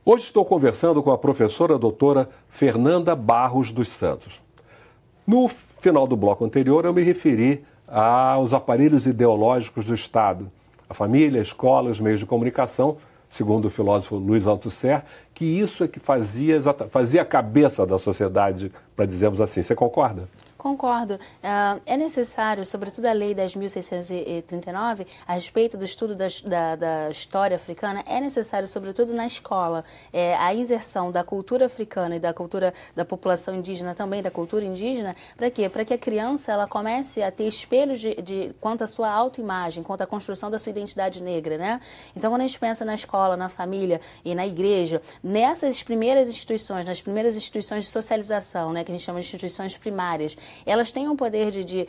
Hoje estou conversando com a professora doutora Fernanda Barros dos Santos. No final do bloco anterior, eu me referi aos aparelhos ideológicos do Estado, a família, a escola, os meios de comunicação, segundo o filósofo Luiz Althusser, que isso é que fazia a cabeça da sociedade, para dizermos assim. Você concorda? Concordo. É necessário, sobretudo a Lei 10.639, a respeito do estudo da história africana, é necessário, sobretudo na escola, a inserção da cultura africana e da cultura da população indígena, também da cultura indígena, para quê? Para que a criança ela comece a ter espelhos quanto à sua autoimagem, quanto à construção da sua identidade negra, né? Então, quando a gente pensa na escola, na família e na igreja, nessas primeiras instituições, nas primeiras instituições de socialização, né, que a gente chama de instituições primárias, elas têm o poder de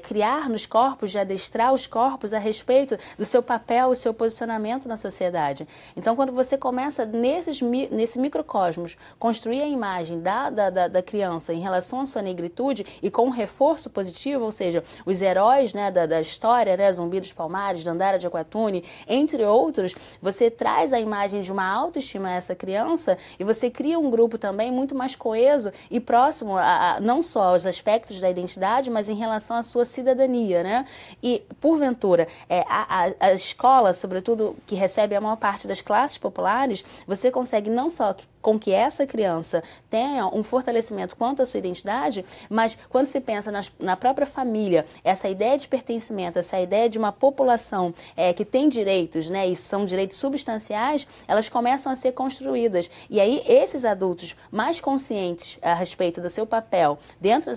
criar nos corpos, de adestrar os corpos a respeito do seu papel, o seu posicionamento na sociedade. Então, quando você começa nesse microcosmos, construir a imagem da criança em relação à sua negritude e com um reforço positivo, ou seja, os heróis, né, da história, né, Zumbi dos Palmares, Dandara de Aquatune, entre outros, você traz a imagem de uma autoestima a essa criança e você cria um grupo também muito mais coeso e próximo não só aos aspectos da identidade, mas em relação à sua cidadania, né? E, porventura, a escola, sobretudo, que recebe a maior parte das classes populares, você consegue não só com que essa criança tenha um fortalecimento quanto à sua identidade, mas quando se pensa na própria família, essa ideia de pertencimento, essa ideia de uma população que tem direitos, né, e são direitos substanciais, elas começam a ser construídas. E aí, esses adultos mais conscientes a respeito do seu papel dentro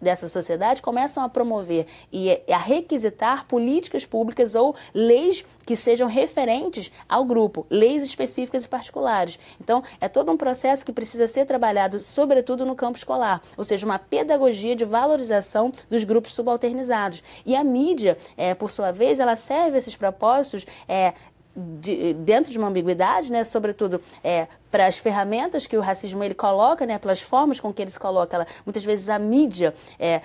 dessa sociedade começam a promover e a requisitar políticas públicas ou leis que sejam referentes ao grupo, leis específicas e particulares. Então, é todo um processo que precisa ser trabalhado, sobretudo no campo escolar, ou seja, uma pedagogia de valorização dos grupos subalternizados. E a mídia, por sua vez, ela serve esses propósitos dentro de uma ambiguidade, né, sobretudo para as ferramentas que o racismo ele coloca, né, pelas formas com que ele se coloca. Muitas vezes a mídia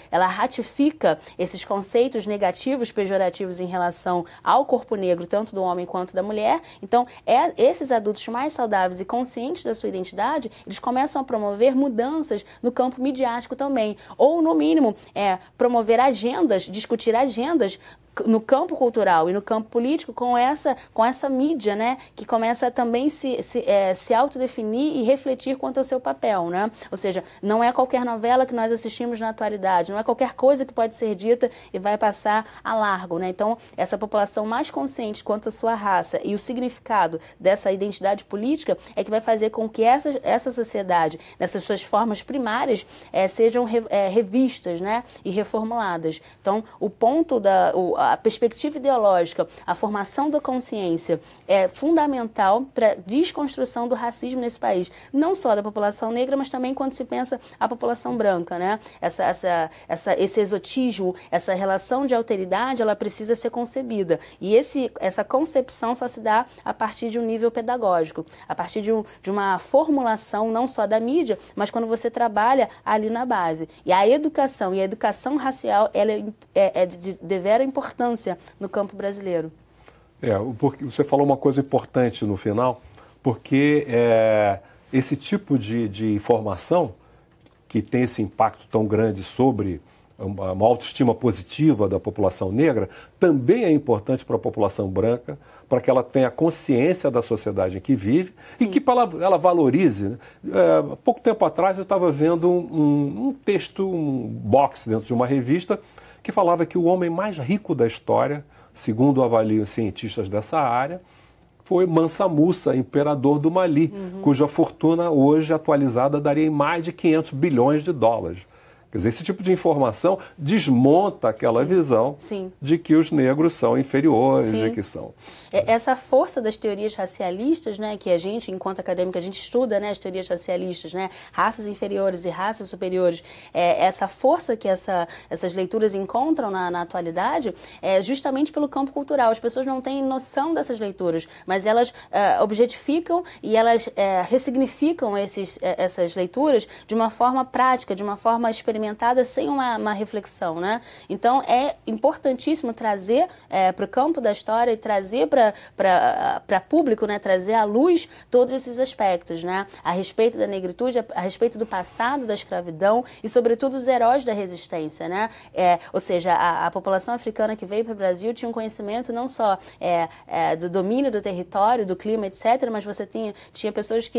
ela ratifica esses conceitos negativos, pejorativos em relação ao corpo negro, tanto do homem quanto da mulher. Então, esses adultos mais saudáveis e conscientes da sua identidade, eles começam a promover mudanças no campo midiático também, ou no mínimo promover agendas, discutir agendas no campo cultural e no campo político com essa mídia, né, que começa a também se autodefinir e refletir quanto ao seu papel, né? Ou seja, não é qualquer novela que nós assistimos na atualidade, não é qualquer coisa que pode ser dita e vai passar a largo, né? Então, essa população mais consciente quanto à sua raça e o significado dessa identidade política é que vai fazer com que essa sociedade, nessas suas formas primárias, sejam revistas, né, e reformuladas. Então, o ponto a perspectiva ideológica, a formação da consciência é fundamental para a desconstrução do racismo nesse país. Não só da população negra, mas também quando se pensa a população branca, né? Esse exotismo, essa relação de alteridade, ela precisa ser concebida. E essa concepção só se dá a partir de um nível pedagógico, a partir de uma formulação não só da mídia, mas quando você trabalha ali na base. E a educação racial, ela é de devera importância no campo brasileiro. Porque você falou uma coisa importante no final, porque esse tipo de informação que tem esse impacto tão grande sobre uma autoestima positiva da população negra, também é importante para a população branca, para que ela tenha consciência da sociedade em que vive. Sim. E que ela valorize. Né? Há pouco tempo atrás eu estava vendo um texto, um box dentro de uma revista, que falava que o homem mais rico da história, segundo avaliam cientistas dessa área, foi Mansa Musa, imperador do Mali, cuja fortuna hoje atualizada daria em mais de 500 bilhões de dólares. Quer dizer, esse tipo de informação desmonta aquela visão de que os negros são inferiores e que são... Essa força das teorias racialistas, né, que a gente, enquanto acadêmica, a gente estuda, né, as teorias racialistas, né, raças inferiores e raças superiores, essa força que essas leituras encontram na atualidade é justamente pelo campo cultural. As pessoas não têm noção dessas leituras, mas elas objetificam e elas ressignificam essas leituras de uma forma prática, de uma forma experimental, alimentada sem uma reflexão, né? Então, é importantíssimo trazer para o campo da história e trazer para público, né? Trazer à luz todos esses aspectos, né? A respeito da negritude, a respeito do passado da escravidão e, sobretudo, os heróis da resistência, né? Ou seja, a população africana que veio para o Brasil tinha um conhecimento não só do domínio do território, do clima, etc., mas você tinha pessoas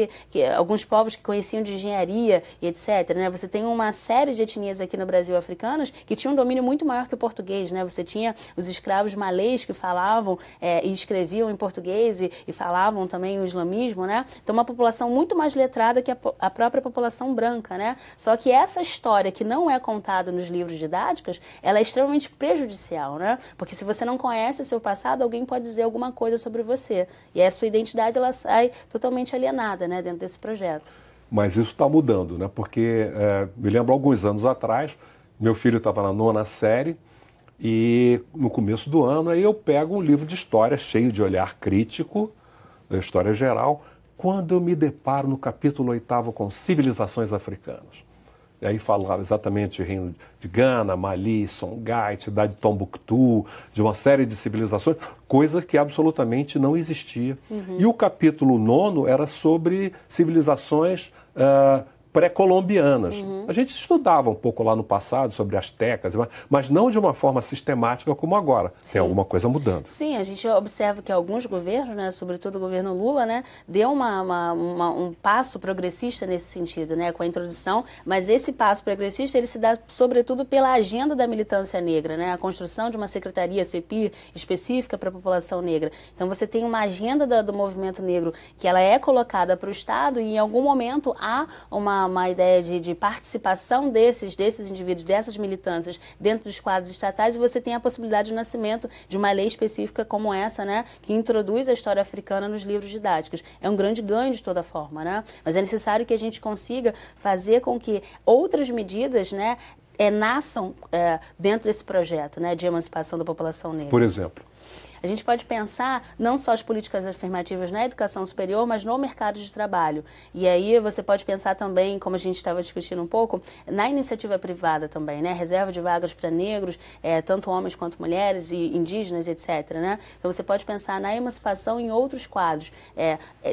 alguns povos que conheciam de engenharia e etc., né? Você tem uma série de etnias aqui no Brasil africanas que tinham um domínio muito maior que o português, né? Você tinha os escravos malês que falavam e escreviam em português e falavam também o islamismo, né? Então, uma população muito mais letrada que a própria população branca, né? Só que essa história que não é contada nos livros didáticos, ela é extremamente prejudicial, né? Porque se você não conhece o seu passado, alguém pode dizer alguma coisa sobre você. E a sua identidade, ela sai totalmente alienada, né, dentro desse projeto. Mas isso está mudando, né? Porque me lembro alguns anos atrás, meu filho estava na 9ª série e no começo do ano aí eu pego um livro de história cheio de olhar crítico, história geral, quando eu me deparo no capítulo 8º com civilizações africanas. E aí falava exatamente de reino de Gana, Mali, Songhai, cidade de Tombuctu, de uma série de civilizações, coisa que absolutamente não existia. E o capítulo 9º era sobre civilizações pré-colombianas. A gente estudava um pouco lá no passado sobre astecas, mas não de uma forma sistemática como agora. Sim. Tem alguma coisa mudando. Sim, a gente observa que alguns governos, né, sobretudo o governo Lula, né, deu um passo progressista nesse sentido, né, com a introdução, mas esse passo progressista ele se dá sobretudo pela agenda da militância negra, né, a construção de uma secretaria CEPIR específica para a população negra. Então você tem uma agenda do movimento negro que ela é colocada para o Estado e em algum momento há uma ideia de participação desses indivíduos, dessas militâncias dentro dos quadros estatais, e você tem a possibilidade de nascimento de uma lei específica como essa, né, que introduz a história africana nos livros didáticos. É um grande ganho de toda forma, né? Mas é necessário que a gente consiga fazer com que outras medidas, né, nasçam dentro desse projeto, né, de emancipação da população negra. Por exemplo? A gente pode pensar não só as políticas afirmativas na educação superior, mas no mercado de trabalho. E aí você pode pensar também, como a gente estava discutindo um pouco, na iniciativa privada também, né? Reserva de vagas para negros, tanto homens quanto mulheres e indígenas, etc., né? Então você pode pensar na emancipação em outros quadros,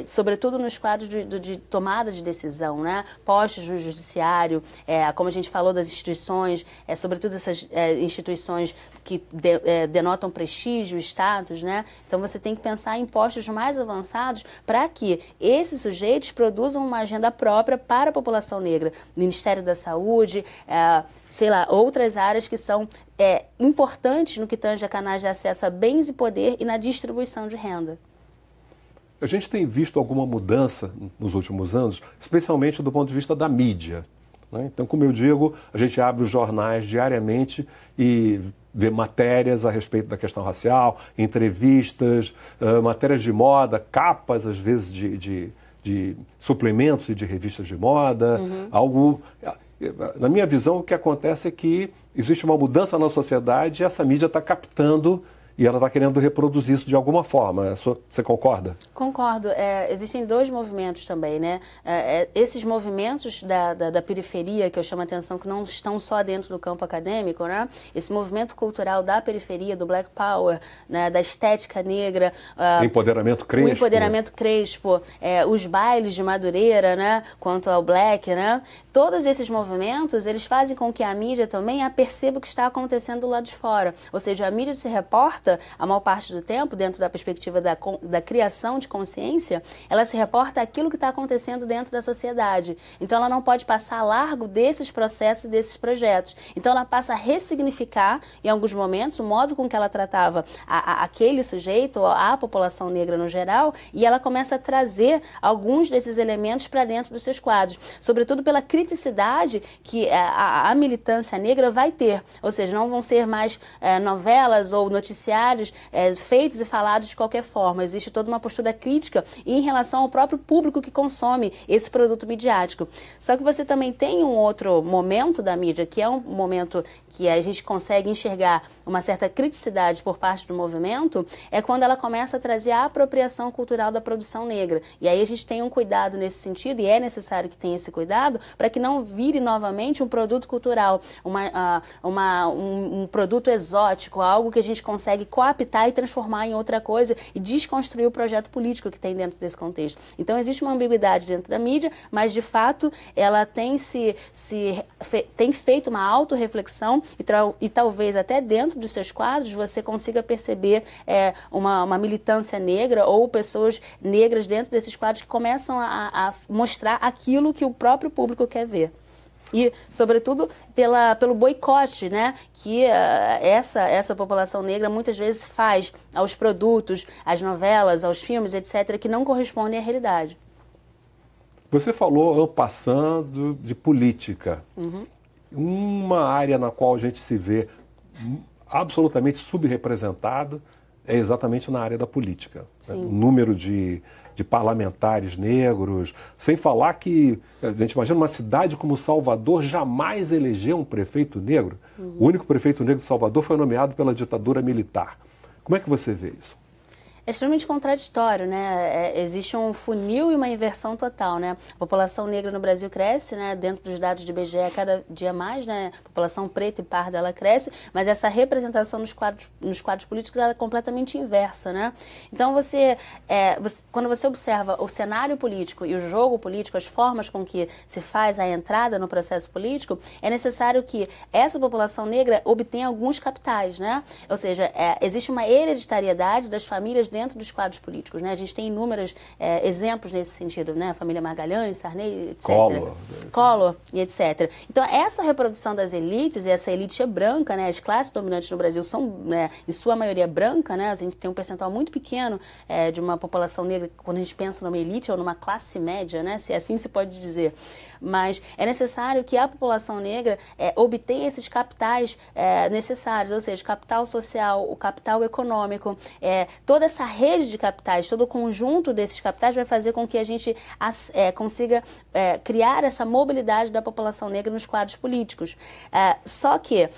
sobretudo nos quadros de tomada de decisão, né? Postos no judiciário, como a gente falou das instituições, sobretudo essas instituições que denotam prestígio, status, né? Então você tem que pensar em postos mais avançados para que esses sujeitos produzam uma agenda própria para a população negra. Ministério da Saúde, sei lá, outras áreas que são importantes no que tange a canais de acesso a bens e poder e na distribuição de renda. A gente tem visto alguma mudança nos últimos anos, especialmente do ponto de vista da mídia, né? Então, como eu digo, a gente abre os jornais diariamente e vê matérias a respeito da questão racial, entrevistas, matérias de moda, capas, às vezes, de suplementos e de revistas de moda. Na minha visão, o que acontece é que existe uma mudança na sociedade e essa mídia está captando e ela está querendo reproduzir isso de alguma forma. Você concorda? Concordo. Existem dois movimentos também, né? Esses movimentos da periferia, que eu chamo a atenção, que não estão só dentro do campo acadêmico, né? Esse movimento cultural da periferia, do Black Power, né? Da estética negra. Empoderamento Crespo. O empoderamento Crespo, os bailes de Madureira, né? Quanto ao Black, né? Todos esses movimentos, eles fazem com que a mídia também perceba o que está acontecendo do lado de fora. Ou seja, a mídia se reporta a maior parte do tempo, dentro da perspectiva da criação de consciência, ela se reporta aquilo que está acontecendo dentro da sociedade. Então, ela não pode passar largo desses processos e desses projetos. Então, ela passa a ressignificar, em alguns momentos, o modo com que ela tratava aquele sujeito, a população negra no geral, e ela começa a trazer alguns desses elementos para dentro dos seus quadros, sobretudo pela criticidade que a militância negra vai ter. Ou seja, não vão ser mais novelas ou noticiários noticiários feitos e falados de qualquer forma. Existe toda uma postura crítica em relação ao próprio público que consome esse produto midiático. Só que você também tem um outro momento da mídia, que é um momento que a gente consegue enxergar uma certa criticidade por parte do movimento, é quando ela começa a trazer a apropriação cultural da produção negra. E aí a gente tem um cuidado nesse sentido, e é necessário que tenha esse cuidado, para que não vire novamente um produto cultural, um produto exótico, algo que a gente consegue coaptar e transformar em outra coisa e desconstruir o projeto político que tem dentro desse contexto. Então existe uma ambiguidade dentro da mídia, mas de fato ela tem tem feito uma autorreflexão e talvez até dentro dos seus quadros você consiga perceber uma militância negra ou pessoas negras dentro desses quadros que começam a mostrar aquilo que o próprio público quer ver. E, sobretudo, pelo boicote, né, que essa população negra muitas vezes faz aos produtos, às novelas, aos filmes, etc., que não correspondem à realidade. Você falou, passando de política. Uma área na qual a gente se vê absolutamente subrepresentado é exatamente na área da política. Né? O número de parlamentares negros, sem falar que a gente imagina uma cidade como Salvador jamais elegeu um prefeito negro. O único prefeito negro de Salvador foi nomeado pela ditadura militar. Como é que você vê isso? É extremamente contraditório, né? Existe um funil e uma inversão total, né? A população negra no Brasil cresce, né? Dentro dos dados de IBGE, cada dia mais, né? A população preta e parda, ela cresce, mas essa representação nos quadros políticos ela é completamente inversa, né? Então, quando você observa o cenário político e o jogo político, as formas com que se faz a entrada no processo político, é necessário que essa população negra obtenha alguns capitais, né? Ou seja, existe uma hereditariedade das famílias dentro dos quadros políticos, né? A gente tem inúmeros exemplos nesse sentido, né? A família Magalhães, Sarney, etc. Collor e etc. Então, essa reprodução das elites, e essa elite é branca, né? As classes dominantes no Brasil são, né, em sua maioria, branca, né? A gente tem um percentual muito pequeno de uma população negra quando a gente pensa numa elite ou numa classe média, né? Se assim se pode dizer. Mas é necessário que a população negra obtenha esses capitais necessários, ou seja, o capital social, o capital econômico, toda essa rede de capitais, todo o conjunto desses capitais vai fazer com que a gente consiga criar essa mobilidade da população negra nos quadros políticos. Só que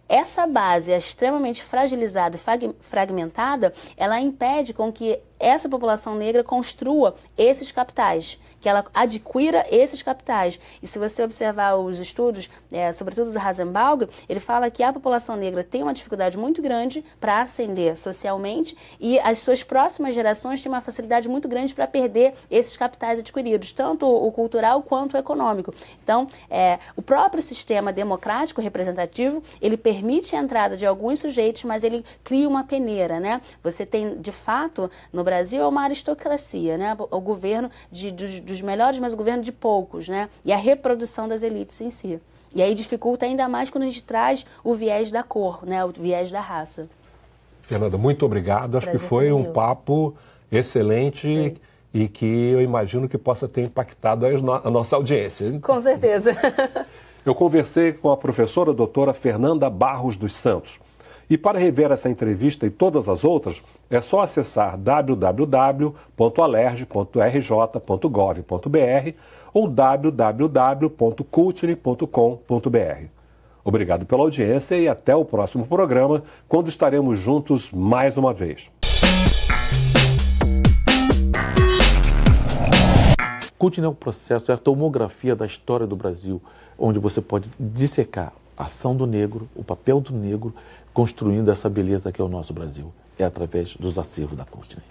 essa base é extremamente fragilizada e fragmentada, ela impede com que essa população negra construa esses capitais, que ela adquira esses capitais. E se você observar os estudos, sobretudo do Hasenbaum, ele fala que a população negra tem uma dificuldade muito grande para ascender socialmente e as suas próximas gerações têm uma facilidade muito grande para perder esses capitais adquiridos, tanto o cultural quanto o econômico. Então, o próprio sistema democrático representativo, ele permite a entrada de alguns sujeitos, mas ele cria uma peneira, né? Você tem, de fato, no Brasil é uma aristocracia, né? O governo dos melhores, mas o governo de poucos, né? E a reprodução das elites em si. E aí dificulta ainda mais quando a gente traz o viés da cor, né? O viés da raça. Fernanda, muito obrigado. Acho que foi um papo excelente e que eu imagino que possa ter impactado a nossa audiência. Com certeza. Eu conversei com a professora doutora Fernanda Barros dos Santos. E para rever essa entrevista e todas as outras, é só acessar www.alerj.rj.gov.br ou www.cultine.com.br. Obrigado pela audiência e até o próximo programa, quando estaremos juntos mais uma vez. Cultine é um processo, é a tomografia da história do Brasil, onde você pode dissecar a ação do negro, o papel do negro, construindo essa beleza que é o nosso Brasil. É através dos acervos da Cultine.